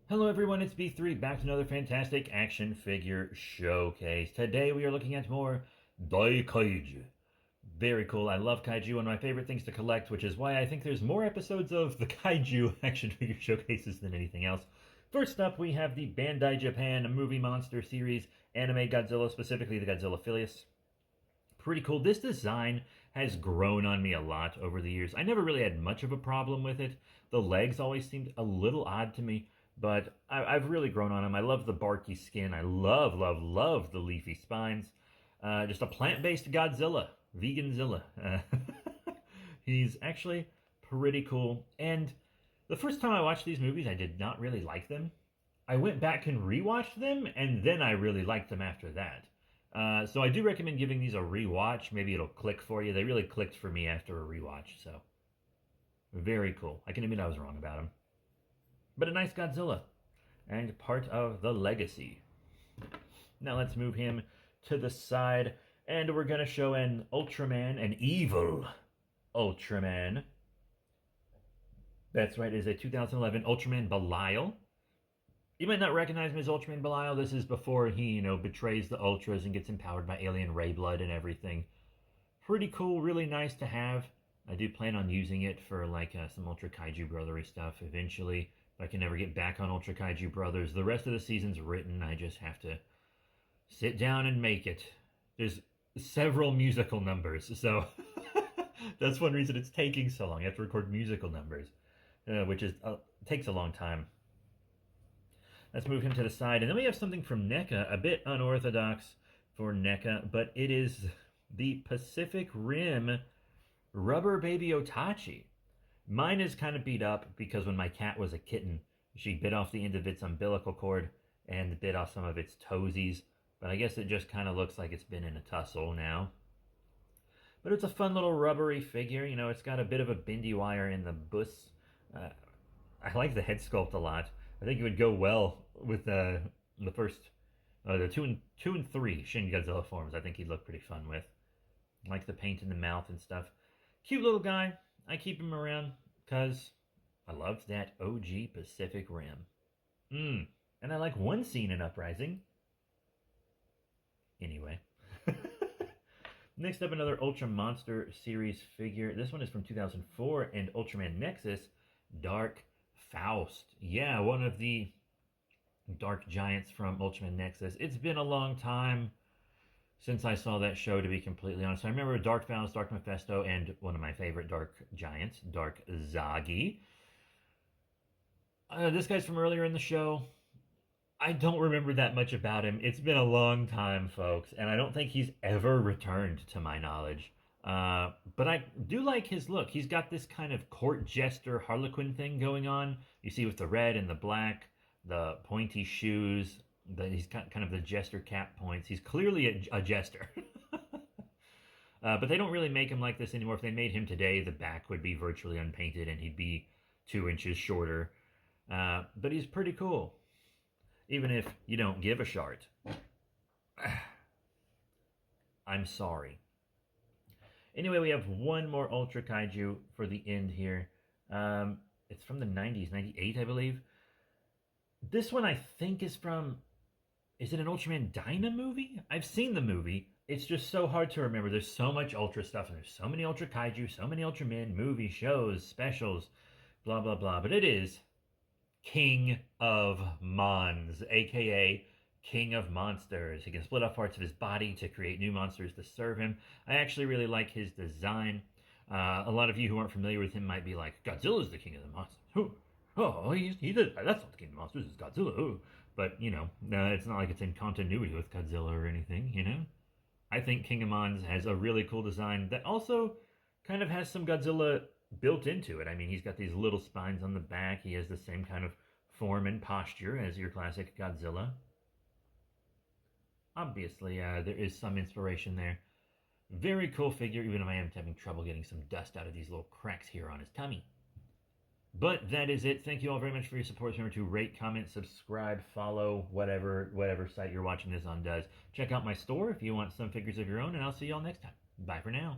Hello everyone, it's B3 back to another fantastic action figure showcase. Today we are looking at more Kaiju. Very cool. I love Kaiju, one of my favorite things to collect, which is why I think there's more episodes of the Kaiju action figure showcases than anything else. First up, we have the Bandai Japan movie monster series anime Godzilla, specifically the Godzilla Filius. Pretty cool. This design has grown on me a lot over the years. I never really had much of a problem with it. The legs always seemed a little odd to me, but I've really grown on them. I love the barky skin. I love the leafy spines. Just a plant-based Godzilla, Veganzilla. He's actually pretty cool. And the first time I watched these movies, I did not really like them. I went back and rewatched them, and then I really liked them after that. So I do recommend giving these a rewatch. Maybe it'll click for you. They really clicked for me after a rewatch, so very cool. I can admit I was wrong about them. But a nice Godzilla, and part of the legacy. Now let's move him to the side, and we're going to show an Ultraman, an evil Ultraman. That's right, it is a 2011 Ultraman Belial. You might not recognize him as Ultraman Belial. This is before he, betrays the Ultras and gets empowered by alien ray blood and everything. Pretty cool, really nice to have. I do plan on using it for some Ultra Kaiju Brothery stuff eventually. If I can never get back on Ultra Kaiju Brothers. The rest of the season's written. I just have to sit down and make it. There's several musical numbers, so that's one reason it's taking so long. You have to record musical numbers, which takes a long time. Let's move him to the side. And then we have something from NECA, a bit unorthodox for NECA, but it is the Pacific Rim Rubber Baby Otachi. Mine is kind of beat up because when my cat was a kitten, she bit off the end of its umbilical cord and bit off some of its toesies. But I guess it just kind of looks like it's been in a tussle now. But it's a fun little rubbery figure. It's got a bit of a bendy wire in the bus. I like the head sculpt a lot. I think it would go well with the first, the two and three Shin Godzilla forms. I think he'd look pretty fun with. I like the paint in the mouth and stuff. Cute little guy. I keep him around because I love that OG Pacific Rim. And I like one scene in Uprising. Anyway. Next up, another Ultra Monster series figure. This one is from 2004 and Ultraman Nexus, Dark Faust. Yeah, one of the dark giants from Ultraman Nexus. It's been a long time since I saw that show, to be completely honest. I remember Dark Faust, Dark Mephisto, and one of my favorite dark giants, Dark Zagi. This guy's from earlier in the show. I don't remember that much about him. It's been a long time, folks, and I don't think he's ever returned, to my knowledge. But I do like his look. He's got this kind of court jester Harlequin thing going on. You see with the red and the black, the pointy shoes. He's got kind of the jester cap points. He's clearly a jester. But they don't really make him like this anymore. If they made him today, the back would be virtually unpainted and he'd be 2 inches shorter. But he's pretty cool. Even if you don't give a shart. I'm sorry. Anyway, we have one more Ultra Kaiju for the end here. It's from the 90s, 98, I believe. This one I think is from... Is it an Ultraman Dyna movie? I've seen the movie. It's just so hard to remember. There's so much Ultra stuff, and there's so many Ultra Kaiju, so many Ultramen, movies, shows, specials, blah, blah, blah. But it is King of Mons, a.k.a. King of Monsters. He can split off parts of his body to create new monsters to serve him. I actually really like his design. A lot of you who aren't familiar with him might be like, Godzilla's the king of the monsters. Oh, that's not the king of monsters, it's Godzilla. Oh. But, it's not like it's in continuity with Godzilla or anything, I think King of Mons has a really cool design that also kind of has some Godzilla built into it. I mean, he's got these little spines on the back. He has the same kind of form and posture as your classic Godzilla. Obviously, there is some inspiration there. Very cool figure, even if I am having trouble getting some dust out of these little cracks here on his tummy. But that is it. Thank you all very much for your support. Remember to rate, comment, subscribe, follow, whatever site you're watching this on does. Check out my store if you want some figures of your own, and I'll see you all next time. Bye for now.